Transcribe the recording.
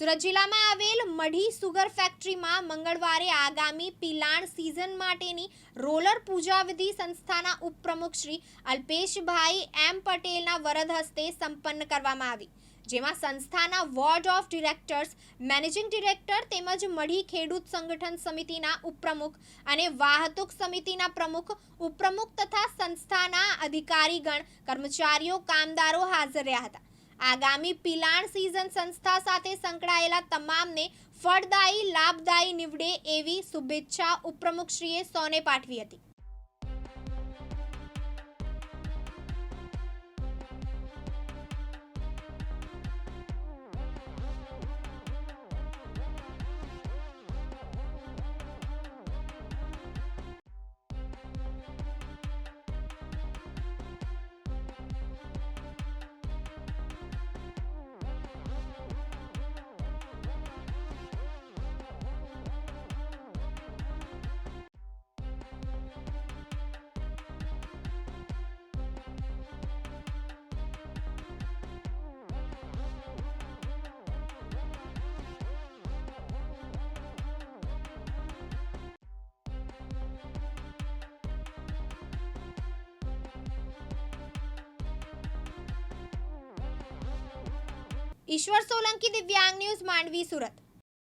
સુરત જિલ્લામાં આવેલ મઢી સુગર ફેક્ટરીમાં મંગળવારે આગામી પિલાણ સિઝન માટેની રોલર પૂજા વિધિ સંસ્થાના ઉપપ્રમુખ શ્રી અલ્પેશભાઈ એમ પટેલના વરદ હસ્તે સંપન્ન કરવામાં આવી, જેમાં સંસ્થાના board of directors, managing director તેમજ મઢી ખેડૂત સંગઠન સમિતિના ઉપપ્રમુખ અને વાહતુક સમિતિના પ્રમુખ, ઉપપ્રમુખ તથા સંસ્થાના અધિકારીગણ, કર્મચારીઓ, કામદારો હાજર રહ્યા હતા. આગામી પિલાણ સિઝન સંસ્થા સાથે સંકળાયેલા તમામને ફળદાયી, લાભદાયી નીવડે એવી શુભેચ્છા ઉપપ્રમુખશ્રીએ સૌને પાઠવી હતી. ઈશ્વર સોલંકી, દિવ્યાંગ ન્યૂઝ, માંડવી, સુરત.